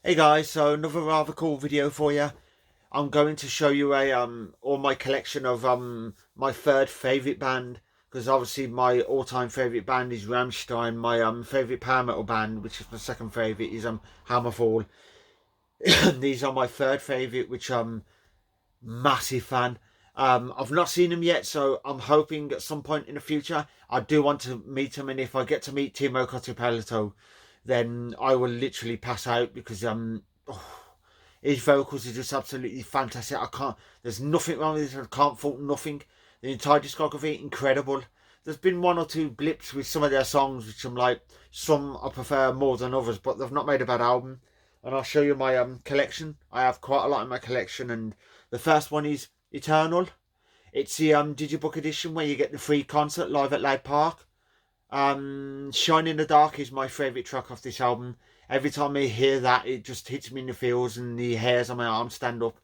Hey guys, so another rather cool video for you. I'm going to show you all my collection of my third favourite band, because obviously my all-time favourite band is Rammstein. My favourite power metal band, which is my second favourite, is Hammerfall. These are my third favourite, which I'm massive fan. I've not seen them yet, so I'm hoping at some point in the future I do want to meet them, and if I get to meet Timo Kotipalato, then I will literally pass out because his vocals are just absolutely fantastic. I can't. There's nothing wrong with it. I can't fault nothing. The entire discography incredible. There's been one or two blips with some of their songs, which I'm like, some I prefer more than others, but they've not made a bad album. And I'll show you my collection. I have quite a lot in my collection, and the first one is Eternal. It's the Digibook edition where you get the free concert live at Loud Park. Shine in the Dark is my favourite track off this album. Every time I hear that, it just hits me in the feels and the hairs on my arms stand up.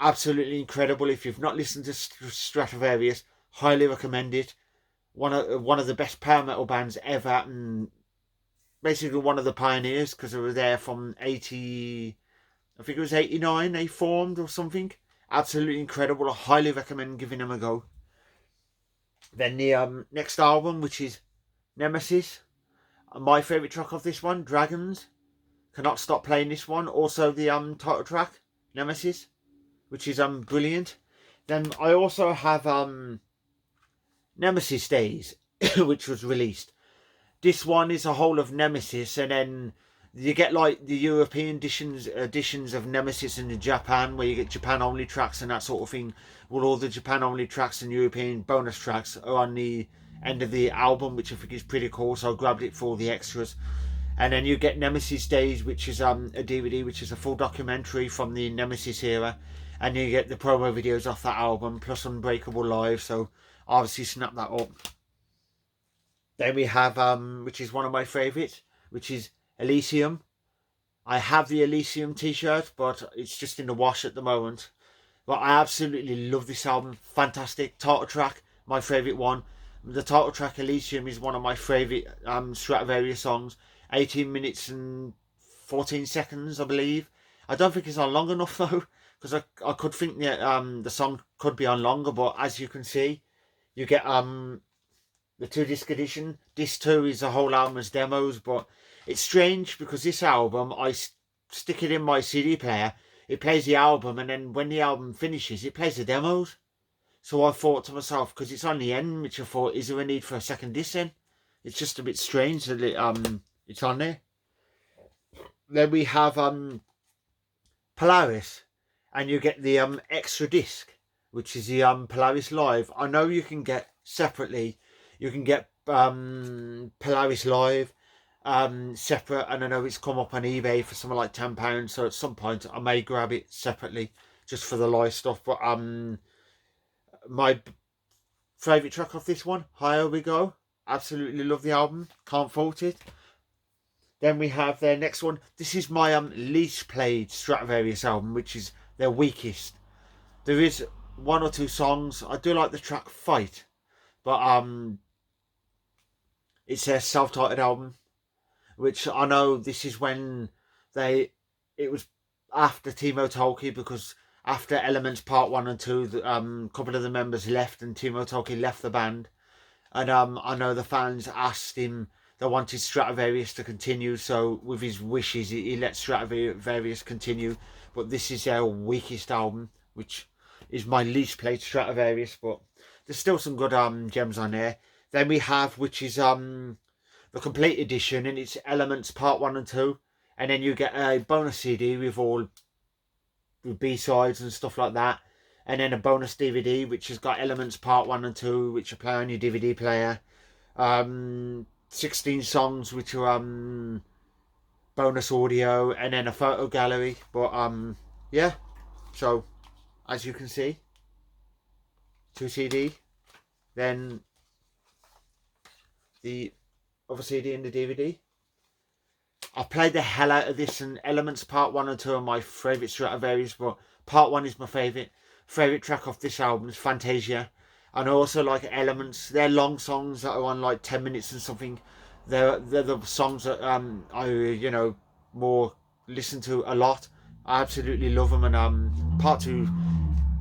Absolutely incredible. If you've not listened to Stratovarius, highly recommend it. One of the best power metal bands ever, and basically one of the pioneers, because they were there from 80, I think it was 89 they formed or something. Absolutely incredible. I highly recommend giving them a go. Then the next album, which is Nemesis. My favourite track of this one, Dragons. Cannot stop playing this one. Also the title track, Nemesis, which is brilliant. Then I also have Nemesis Days, which was released. This one is a whole of Nemesis, and then you get like the European editions of Nemesis in Japan, where you get Japan only tracks and that sort of thing. Well, all the Japan only tracks and European bonus tracks are on the end of the album, which I think is pretty cool. So I grabbed it for all the extras. And then you get Nemesis Days, which is a DVD, which is a full documentary from the Nemesis era, and you get the promo videos off that album plus Unbreakable Live. So obviously snap that up. Then we have which is one of my favourites, which is Elysium. I have the Elysium t-shirt, but it's just in the wash at the moment. But I absolutely love this album. Fantastic. Title track, my favourite one. The title track Elysium is one of my favourite Stratovarius songs. 18 minutes and 14 seconds, I believe. I don't think it's on long enough though, because I could think that the song could be on longer, but as you can see, you get the 2 disc edition. Disc 2 is a whole album as demos, but it's strange because this album, I stick it in my CD player, it plays the album, and then when the album finishes, it plays the demos. So I thought to myself, because it's on the end, which I thought, is there a need for a second disc then? It's just a bit strange that it's on there. Then we have Polaris, and you get the extra disc, which is the Polaris Live. I know you can get separately. You can get Polaris Live separate, and I know it's come up on eBay for something like £10. So at some point I may grab it separately just for the live stuff. But my favourite track off this one, Higher We Go. Absolutely love the album. Can't fault it. Then we have their next one. This is my least played Stratovarius album, which is their weakest. There is one or two songs. I do like the track Fight, but it's their self-titled album, which I know this is when it was after Timo Tolkki, because after Elements Part 1 and 2, a couple of the members left and Timo Tolkki left the band. And I know the fans asked him, they wanted Stratovarius to continue, so with his wishes, he let Stratovarius continue. But this is their weakest album, which is my least played Stratovarius, but there's still some good gems on there. Then we have, which is the complete edition, and it's Elements Part 1 and 2. And then you get a bonus CD with all the B-sides and stuff like that. And then a bonus DVD, which has got Elements Part 1 and 2, which you play on your DVD player. 16 songs, which are bonus audio, and then a photo gallery. But yeah, so as you can see, 2 CD, then the other CD and the DVD. I've played the hell out of this, and Elements Part 1 and 2 are my favourite Stratovarius, but Part 1 is my favourite track off this album is Fantasia. And I also like Elements. They're long songs that are on like 10 minutes and something. They're the songs that are more listen to a lot. I absolutely love them. And part 2,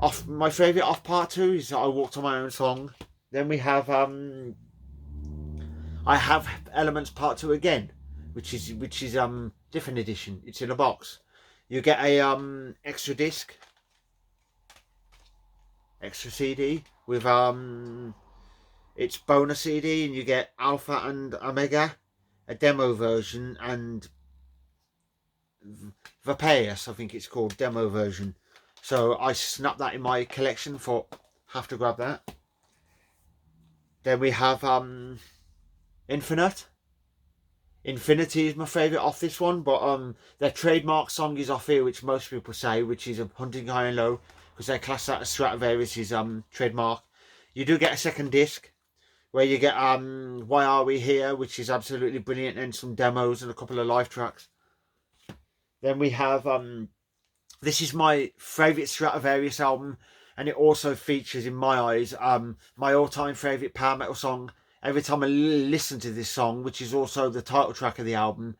off my favourite off part 2 is I Walked on My Own song. Then we have I Have Elements part 2 again, which is different edition. It's in a box. You get a extra disc, extra CD with it's bonus CD, and you get Alpha and Omega, a demo version, and Vapeus, I think it's called, demo version. So I snapped that in my collection, thought have to grab that. Then we have Infinity is my favourite off this one, but their trademark song is off here, which most people say, which is Hunting High and Low, because they class that as Stratovarius' trademark. You do get a second disc where you get Why Are We Here, which is absolutely brilliant, and some demos and a couple of live tracks. Then we have this is my favourite Stratovarius album, and it also features, in my eyes, my all-time favourite power metal song. Every time I listen to this song, which is also the title track of the album,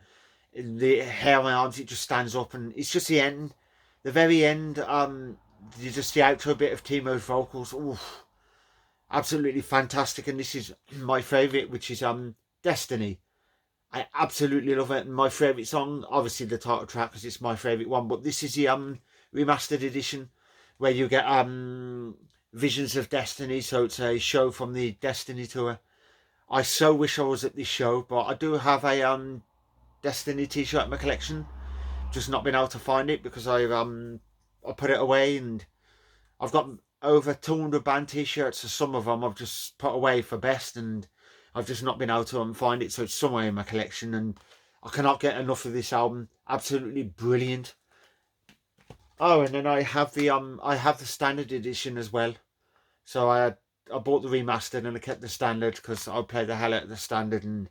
the hair on my arms, it just stands up, and it's just the end. The very end, just the outro bit of Timo's vocals. Oof, absolutely fantastic. And this is my favourite, which is Destiny. I absolutely love it. And my favourite song, obviously the title track, because it's my favourite one, but this is the remastered edition, where you get Visions of Destiny. So it's a show from the Destiny tour. I so wish I was at this show, but I do have a Destiny t-shirt in my collection. Just not been able to find it because I put it away, and I've got over 200 band t-shirts. So some of them I've just put away for best, and I've just not been able to find it. So it's somewhere in my collection, and I cannot get enough of this album. Absolutely brilliant. Oh, and then I have the standard edition as well. So I bought the remastered and I kept the standard because I play the hell out of the standard, and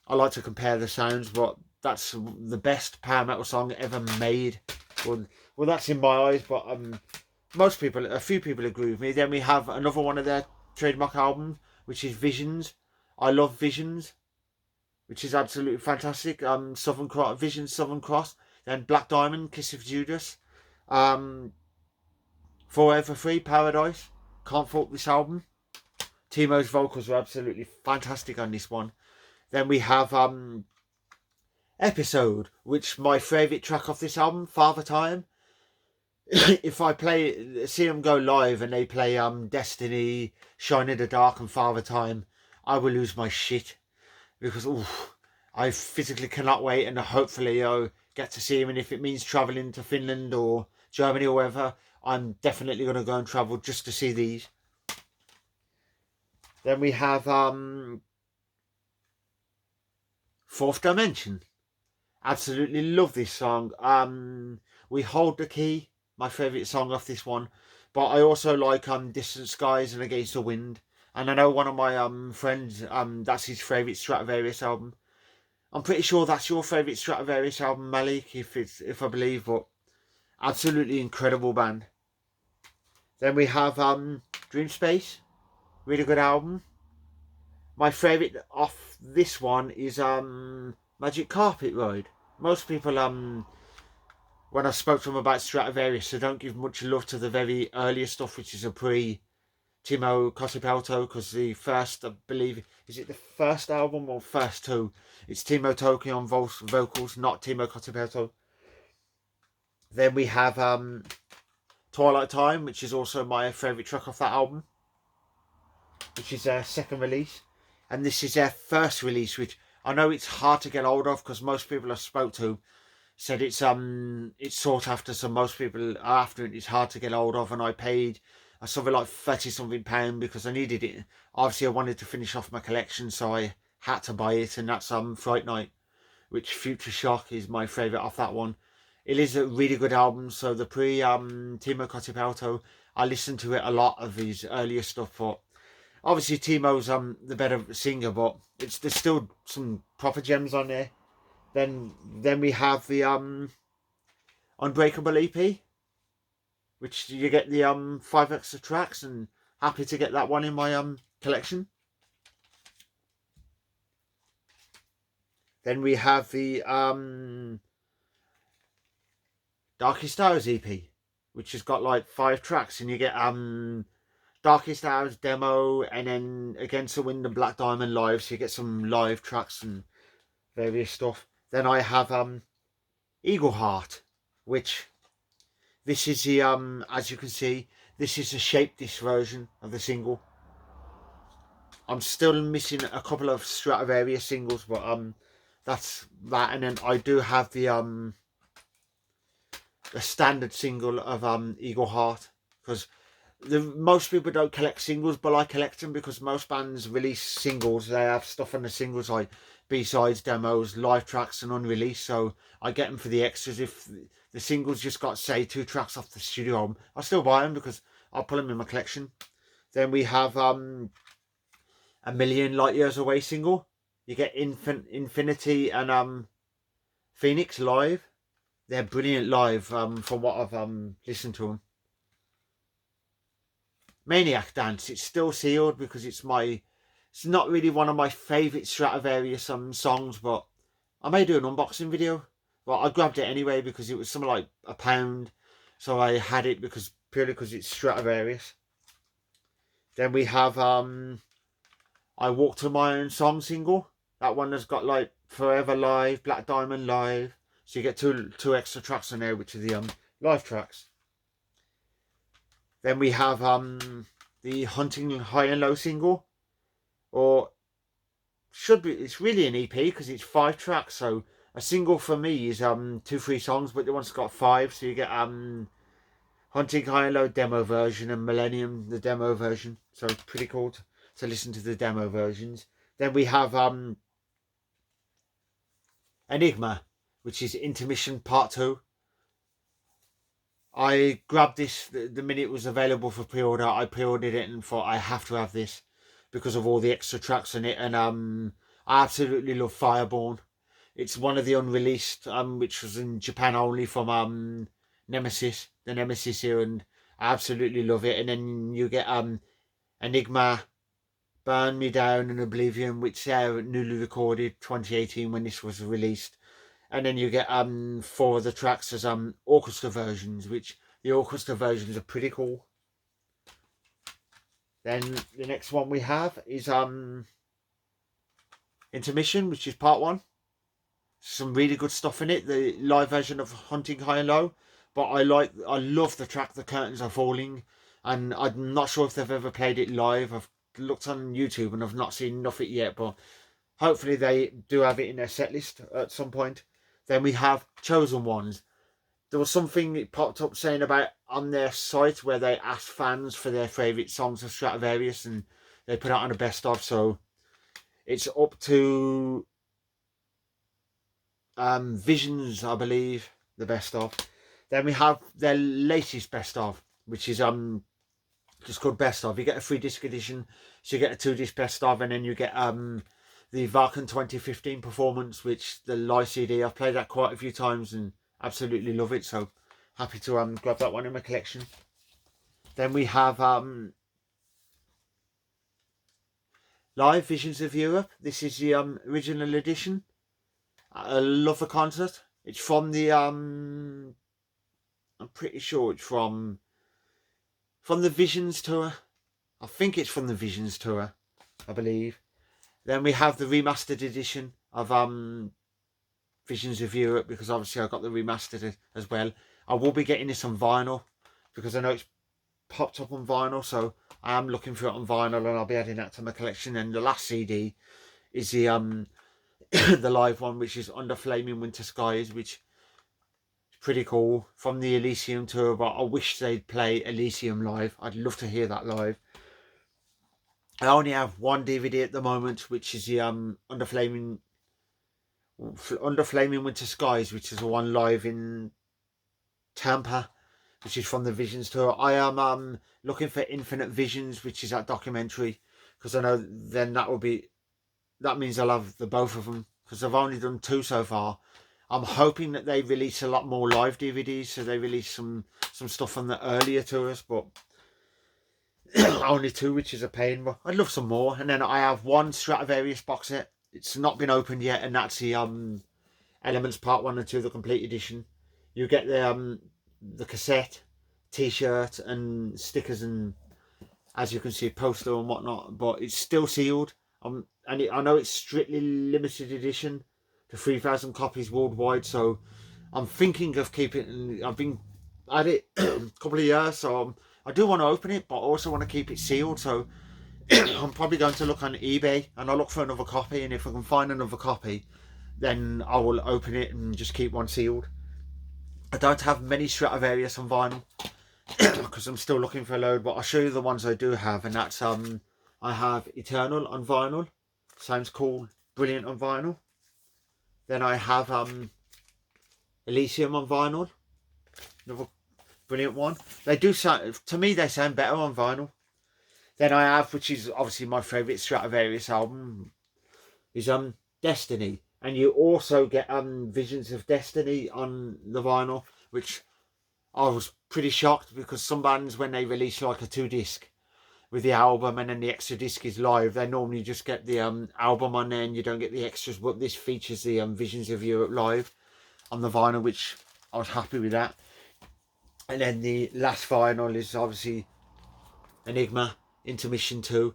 I like to compare the sounds, but that's the best power metal song ever made. Well, that's in my eyes, but a few people agree with me. Then we have another one of their trademark albums, which is Visions. I love Visions, which is absolutely fantastic. Southern Cross, Visions, Southern Cross. Then Black Diamond, Kiss of Judas. Forever Free, Paradise. Can't fault this album. Timo's vocals are absolutely fantastic on this one. Then we have Episode, which my favourite track off this album, Father Time. If I see them go live and they play Destiny, Shine in the Dark and Father Time, I will lose my shit, because I physically cannot wait, and hopefully I'll get to see him, and if it means travelling to Finland or Germany or wherever, I'm definitely going to go and travel just to see these. Then we have Fourth Dimension. Absolutely love this song. We Hold the Key, my favourite song off this one. But I also like Distant Skies and Against the Wind. And I know one of my friends, that's his favourite Stratovarius album. I'm pretty sure that's your favourite Stratovarius album, Malik, if I believe, but absolutely incredible band. Then we have Dream Space, really good album. My favourite off this one is Magic Carpet Ride. Most people, when I spoke to them about Stratovarius, they don't give much love to the very earlier stuff, which is a pre-Timo Cotipelto, because the first, I believe, is it the first album or first two? It's Timo Toki on vocals, not Timo Cotipelto. Then we have Twilight Time, which is also my favourite track off that album, which is their second release. And this is their first release, which I know it's hard to get hold of, because most people I spoke to said it's sought after, so most people are after it. It's hard to get hold of, and I paid something like £30-something because I needed it. Obviously I wanted to finish off my collection, so I had to buy it, and that's Fright Night, which Future Shock is my favourite off that one. It is a really good album. So the Timo Cotipelto, I listened to it a lot of his earlier stuff, but obviously Timo's the better singer, but there's still some proper gems on there. Then we have the Unbreakable EP, which you get the 5 extra tracks, and happy to get that one in my collection. Then we have the Darkest Hours EP, which has got like 5 tracks, and you get Darkest Hours demo, and then Against the Wind and Black Diamond live, so you get some live tracks and various stuff. Then I have Eagle Heart, which this is the as you can see, this is the shape disc version of the single. I'm still missing a couple of Stratovarius singles, but that's that. And then I do have the standard single of Eagle Heart, because most people don't collect singles, but I collect them because most bands release singles. They have stuff on the singles like B-sides, demos, live tracks and unreleased, so I get them for the extras. If the singles just got, say, 2 tracks off the studio album, I still buy them because I'll put them in my collection. Then we have A Million Light Years Away single. You get Infinity and Phoenix live. They're brilliant live from what I've listened to them. Maniac Dance, it's still sealed because it's not really one of my favourite Stratovarius songs, but I may do an unboxing video. But I grabbed it anyway because it was something like £1, so I had it purely because it's Stratovarius. Then we have I Walk to My Own Song single. That one has got like Forever live, Black Diamond live, so you get two extra tracks on there, which are the live tracks. Then we have the Hunting High and Low single, or it's really an EP because it's 5 tracks. So a single for me is 2-3 songs, but the one's got 5, so you get Hunting High and Low demo version and Millennium the demo version. So it's pretty cool to listen to the demo versions. Then we have Enigma, which is Intermission Part 2. I grabbed this the minute it was available for pre-order. I pre-ordered it and thought I have to have this because of all the extra tracks in it. And I absolutely love Fireborn. It's one of the unreleased, which was in Japan only, from Nemesis, the Nemesis here, and I absolutely love it. And then you get Enigma, Burn Me Down and Oblivion, which are newly recorded 2018 when this was released. And then you get 4 of the tracks as orchestra versions, which the orchestra versions are pretty cool. Then the next one we have is Intermission, which is part 1. Some really good stuff in it. The live version of Hunting High and Low, but I love the track The Curtains Are Falling, and I'm not sure if they've ever played it live. I've looked on YouTube and I've not seen nothing yet, but hopefully they do have it in their set list at some point. Then we have Chosen Ones. There was something that popped up saying about on their site where they asked fans for their favourite songs of Stratovarius, and they put out on a best of. So it's up to Visions, I believe, the best of. Then we have their latest best of, which is just called best of. You get a 3-disc edition, so you get a 2-disc best of, and then you get the Varkan 2015 performance, which the live CD, I've played that quite a few times and absolutely love it, so happy to grab that one in my collection. Then we have Live Visions of Europe. This is the original edition. I love the concert. It's from the I'm pretty sure it's from the Visions tour. I think it's from the Visions tour, I believe. Then we have the remastered edition of Visions of Europe, because obviously I got the remastered as well. I will be getting this on vinyl because I know it's popped up on vinyl, so I am looking for it on vinyl, and I'll be adding that to my collection. And the last CD is the the live one, which is Under Flaming Winter Skies, which is pretty cool, from the Elysium tour. But I wish they'd play Elysium live. I'd love to hear that live. I only have one DVD at the moment, which is the Under Flaming Winter Skies, which is the one live in Tampa, which is from the Visions tour. I am looking for Infinite Visions, which is that documentary, because I know then that means I'll have the both of them, because I've only done 2 so far. I'm hoping that they release a lot more live DVDs, so they release some stuff from the earlier tours, but only 2, which is a pain, but I'd love some more. And then I have one Stratovarius box set. It's not been opened yet, and that's the Elements Part 1 and 2, the complete edition. You get the the cassette, t-shirt and stickers, and as you can see, poster and whatnot, but it's still sealed. I know it's strictly limited edition to 3,000 copies worldwide, so I'm thinking of keeping it. I've been at it a couple of years, so I do want to open it, but I also want to keep it sealed. So I'm probably going to look on eBay and I'll look for another copy, and if I can find another copy, then I will open it and just keep one sealed. I don't have many Stratovarius on vinyl because I'm still looking for a load, but I'll show you the ones I do have, and that's I have Eternal on vinyl. Sounds cool, brilliant on vinyl. Then I have Elysium on vinyl, another brilliant one. They do sound, to me they sound better on vinyl. Then I have, which is obviously my favourite Stratovarius album, is Destiny. And you also get Visions of Destiny on the vinyl, which I was pretty shocked, because some bands, when they release like a 2-disc with the album and then the extra disc is live, they normally just get the album on there and you don't get the extras, but this features the Visions of Europe live on the vinyl, which I was happy with that. And then the last vinyl is obviously Enigma, Intermission 2.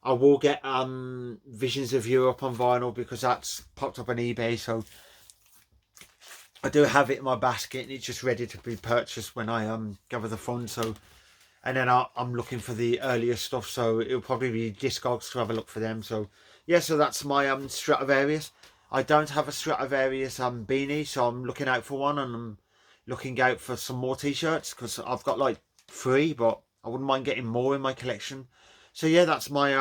I will get Visions of Europe on vinyl because that's popped up on eBay, so I do have it in my basket and it's just ready to be purchased when I gather the funds. So, and then I'm looking for the earlier stuff, so it'll probably be Discogs to have a look for them. So yeah, so that's my Stratovarius. I don't have a Stratovarius beanie, so I'm looking out for one, and I'm looking out for some more t-shirts because I've got like 3, but I wouldn't mind getting more in my collection. So yeah, that's my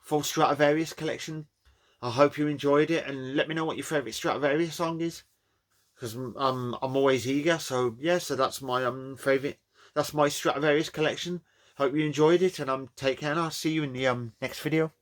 full Stratovarius collection. I hope you enjoyed it, and let me know what your favourite Stratovarius song is, because I'm always eager. So yeah, so that's my favourite. That's my Stratovarius collection. Hope you enjoyed it, and take care, and I'll see you in the next video.